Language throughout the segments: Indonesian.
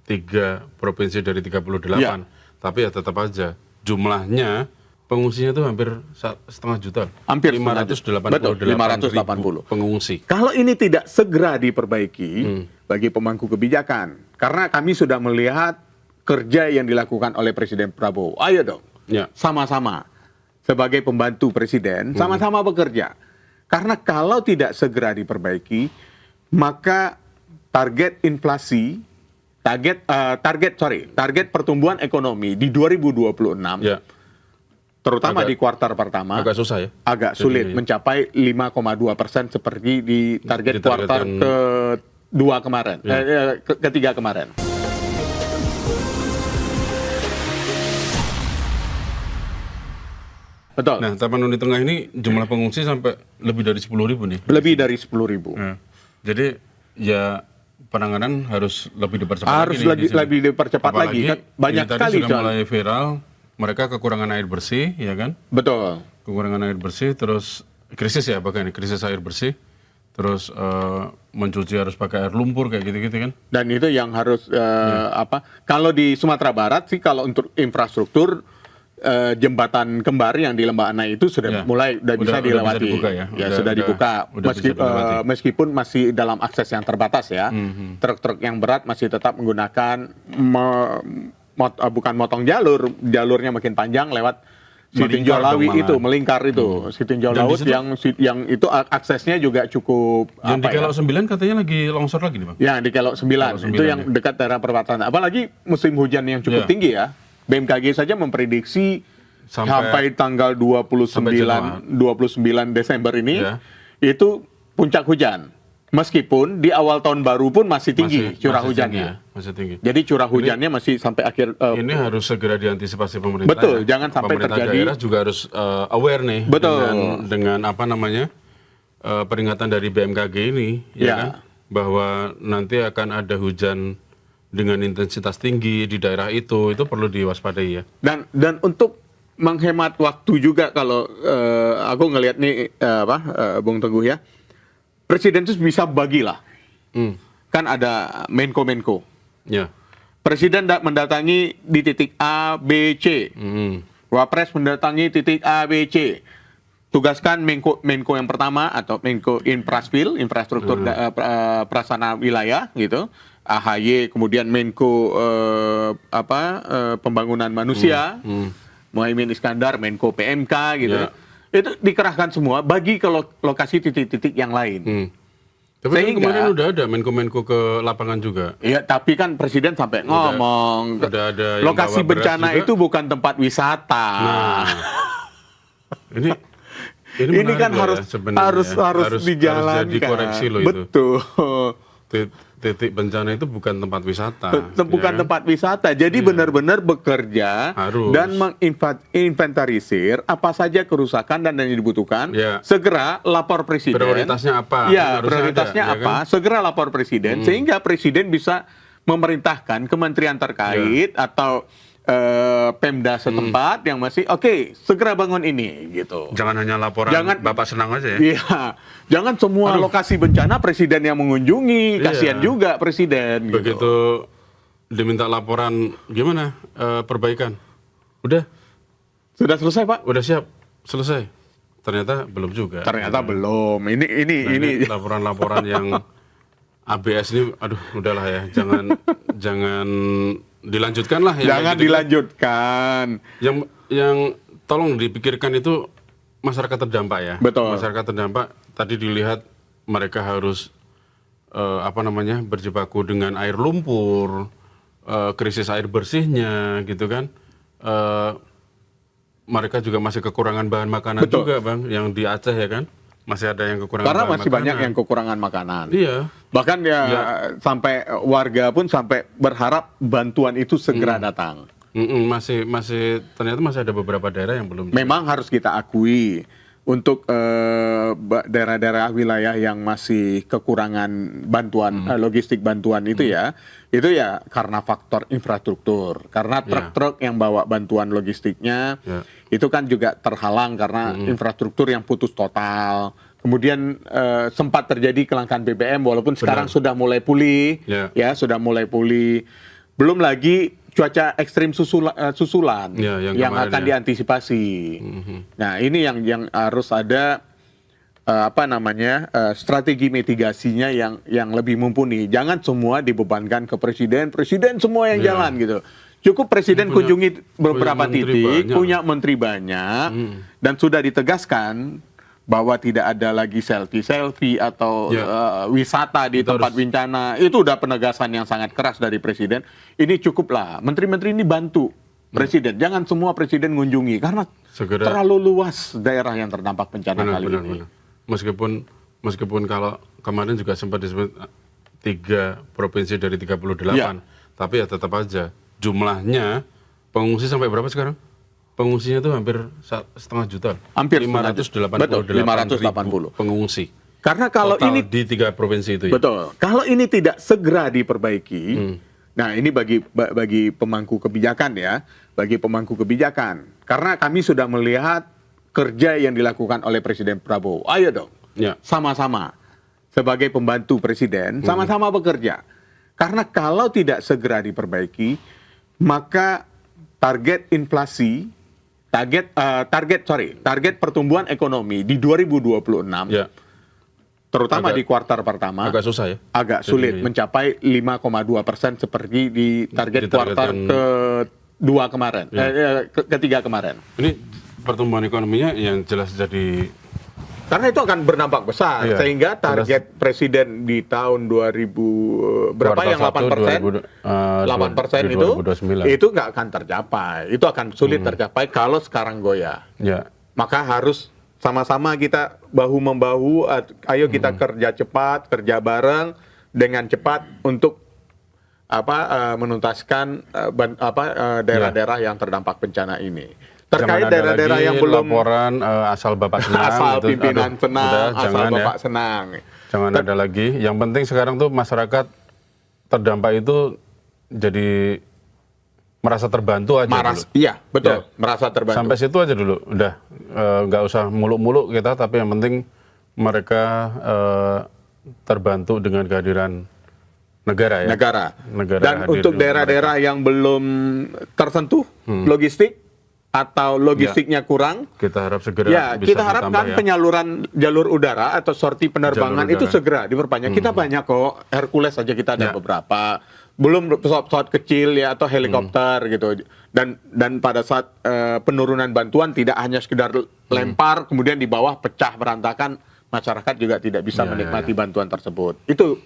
3 provinsi dari 38. Ya. Tapi ya tetap aja jumlahnya pengungsinya itu hampir 1,5 juta. Hampir 588 pengungsi. Kalau ini tidak segera diperbaiki bagi pemangku kebijakan, karena kami sudah melihat kerja yang dilakukan oleh Presiden Prabowo. Ayo dong, Ya. sama-sama sebagai pembantu presiden, sama-sama bekerja. Karena kalau tidak segera diperbaiki, maka target inflasi, target pertumbuhan ekonomi di 2026, Ya. terutama di kuartal pertama, Agak susah ya. agak sulit mencapai 5,2% seperti di target kuartal kedua kemarin, ketiga kemarin. Betul. Nah, Tapanuli Tengah ini jumlah pengungsi sampai lebih dari 10.000 nih. Lebih dari 10.000. Nah, jadi ya penanganan harus lebih dipercepat Harus lagi nih di sini. lebih dipercepat lagi. Kan banyak ini tadi sekali sudah mulai viral, mereka kekurangan air bersih, ya kan? Betul. Kekurangan air bersih, terus krisis ya, bahkan krisis air bersih, terus mencuci harus pakai air lumpur kayak gitu-gitu kan? Dan itu yang harus kalau di Sumatera Barat sih, kalau untuk infrastruktur jembatan kembar yang di Lembah Anai itu sudah bisa dilewati. Bisa dibuka ya? Sudah dibuka. Bisa dilewati. Meskipun masih dalam akses yang terbatas ya. Truk-truk yang berat masih tetap menggunakan bukan motong jalurnya makin panjang lewat Sitinjau Lawi itu, melingkar itu. Sitinjau Laut yang itu aksesnya juga cukup. Yang di Kelok 9 katanya lagi longsor lagi nih Bang? Ya, di Kelok 9. Itu yang dekat daerah perbatasan. Apalagi musim hujan yang cukup tinggi ya. BMKG saja memprediksi sampai tanggal 29 Desember ini itu puncak hujan. Meskipun di awal tahun baru pun masih tinggi curah hujannya. Masih tinggi. Jadi curah hujannya masih sampai akhir. Ini harus segera diantisipasi pemerintah. Betul, jangan sampai pemerintah terjadi. Daerah juga harus aware nih dengan apa namanya peringatan dari BMKG ini, ya kan, bahwa nanti akan ada hujan dengan intensitas tinggi di daerah itu perlu diwaspadai ya. Dan untuk menghemat waktu juga kalau aku ngelihat nih Bung Teguh ya, Presiden itu bisa bagilah. Kan ada Menko-Menko. Ya. Presiden mendatangi di titik A, B, C. Wapres mendatangi titik A, B, C. Tugaskan Menko yang pertama atau Menko infrastruktur prasarana wilayah gitu. AHY, kemudian Menko pembangunan manusia, Muhaimin Iskandar, Menko PMK gitu. Itu dikerahkan semua bagi ke lokasi titik-titik yang lain. Tapi kan kemarin udah ada Menko-Menko ke lapangan juga. Iya, tapi kan Presiden sampai ngomong udah ada lokasi bencana itu bukan tempat wisata. Nah, ini kan harus dijalankan. Harus jadi koreksi loh itu. Betul. Titik bencana itu bukan tempat wisata. Bukan tempat wisata. Jadi benar-benar bekerja dan menginventarisir apa saja kerusakan dan yang dibutuhkan. Segera lapor Presiden. Prioritasnya apa? Ya, prioritasnya apa? Kan? Segera lapor Presiden sehingga Presiden bisa memerintahkan kementerian terkait atau Pemda setempat yang masih segera bangun ini gitu. Jangan hanya laporan Bapak senang aja ya. Iya. Jangan semua lokasi bencana Presiden yang mengunjungi, kasihan juga Presiden. Begitu diminta laporan gimana perbaikan? Udah. Sudah selesai, Pak? Udah siap. Selesai. Ternyata belum juga. Ternyata belum. Ini laporan-laporan yang ABS ini aduh udahlah ya. Jangan dilanjutkan lah. Jangan dilanjutkan. Yang tolong dipikirkan itu masyarakat terdampak ya. Betul. Masyarakat terdampak tadi dilihat mereka harus berjibaku dengan air lumpur, krisis air bersihnya gitu kan. Mereka juga masih kekurangan bahan makanan juga Bang, yang di Aceh ya kan. Masih ada yang kekurangan karena bahan masih makanan. Banyak yang kekurangan makanan. Iya. Bahkan sampai warga pun sampai berharap bantuan itu segera datang. Ternyata masih ada beberapa daerah yang belum. Memang harus kita akui untuk daerah-daerah wilayah yang masih kekurangan bantuan logistik bantuan itu ya karena faktor infrastruktur, karena truk-truk yang bawa bantuan logistiknya itu kan juga terhalang karena infrastruktur yang putus total. Kemudian sempat terjadi kelangkaan BBM walaupun sekarang sudah mulai pulih, sudah mulai pulih. Belum lagi cuaca ekstrim susulan Ya, yang yang kemarin akan ya. diantisipasi. Nah, ini yang harus ada strategi mitigasinya yang lebih mumpuni. Jangan semua dibebankan ke presiden semua yang jalan gitu. Cukup presiden kunjungi beberapa titik, punya menteri banyak, dan sudah ditegaskan bahwa tidak ada lagi selfie atau wisata di tempat bencana. Itu udah penegasan yang sangat keras dari presiden. Ini cukuplah. Menteri-menteri ini bantu presiden. Jangan semua presiden mengunjungi karena terlalu luas daerah yang terdampak bencana kali ini. Meskipun kalau kemarin juga sempat disebut 3 provinsi dari 38, tapi ya tetap aja jumlahnya pengungsi sampai berapa sekarang? Pengungsinya itu hampir 1,5 juta. Hampir 588 ribu pengungsi. Karena kalau total ini di 3 provinsi itu. Betul. Kalau ini tidak segera diperbaiki, nah ini bagi pemangku kebijakan ya, bagi pemangku kebijakan. Karena kami sudah melihat kerja yang dilakukan oleh Presiden Prabowo. Ayo dong, sama-sama sebagai pembantu presiden, sama-sama bekerja. Karena kalau tidak segera diperbaiki, maka target inflasi, target pertumbuhan ekonomi di 2026, terutama di kuartal pertama, agak susah ya, agak sulit mencapai 5,2% seperti di target kuartal kedua kemarin, ketiga kemarin. Ini pertumbuhan ekonominya yang jelas jadi, karena itu akan berdampak besar, sehingga target presiden di tahun 2000 berapa yang 8% itu nggak akan tercapai. Itu akan sulit tercapai kalau sekarang goyah. Maka harus sama-sama kita bahu-membahu, ayo kita kerja cepat, kerja bareng dengan cepat untuk menuntaskan daerah-daerah yang terdampak bencana ini. Terkait daerah-daerah yang belum laporan asal Bapak senang, asal pimpinan senang, asal Bapak senang. Jangan ada lagi. Yang penting sekarang tuh masyarakat terdampak itu jadi merasa terbantu aja dulu. Iya, betul. Merasa terbantu. Sampai situ aja dulu. Udah nggak usah muluk-muluk kita, tapi yang penting mereka terbantu dengan kehadiran negara ya. Negara. Dan untuk daerah-daerah yang belum tersentuh logistik atau logistiknya kurang, kita harap segera bisa kita harapkan penyaluran jalur udara atau sorti penerbangan itu segera diperpanjang. Kita banyak kok, Hercules saja kita ada beberapa, belum pesawat-pesawat kecil ya atau helikopter gitu. Dan pada saat penurunan bantuan tidak hanya sekedar lempar kemudian di bawah pecah berantakan, masyarakat juga tidak bisa menikmati bantuan tersebut. Itu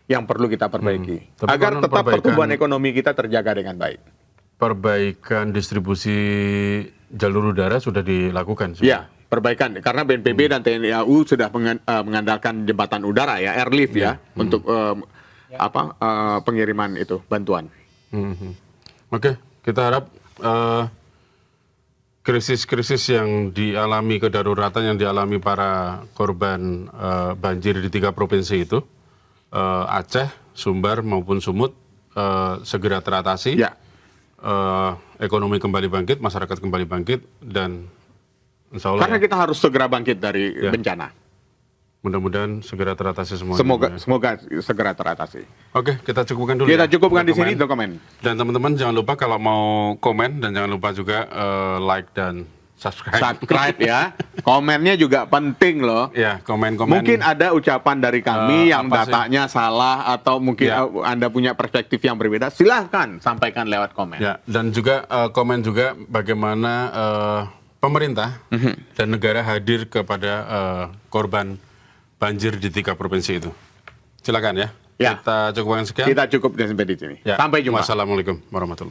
yang perlu kita perbaiki agar tetap pertumbuhan ekonomi kita terjaga dengan baik. Perbaikan distribusi jalur udara sudah dilakukan. Iya, perbaikan. Karena BNPB dan TNI AU sudah mengandalkan jembatan udara ya, airlift untuk pengiriman itu bantuan. Oke, kita harap krisis-krisis yang dialami, kedaruratan yang dialami para korban banjir di 3 provinsi itu, Aceh, Sumbar maupun Sumut, segera teratasi. Ekonomi kembali bangkit, masyarakat kembali bangkit, dan insya Allah karena kita harus segera bangkit dari bencana. Mudah-mudahan segera teratasi semuanya. Semoga segera teratasi. Oke, kita cukupkan dulu. Kita cukupkan di sini untuk komen. Dan teman-teman jangan lupa kalau mau komen, dan jangan lupa juga like dan subscribe ya. Komennya juga penting loh. Ya, komen-komen. Mungkin ada ucapan dari kami yang datanya salah atau mungkin Anda punya perspektif yang berbeda. Silahkan sampaikan lewat komen. Ya, dan juga komen juga bagaimana pemerintah dan negara hadir kepada korban banjir di 3 provinsi itu. Silakan ya. Kita cukupkan sekian. Kita cukup sampai di sini. Sampai jumpa. Wassalamualaikum warahmatullahi wabarakatuh.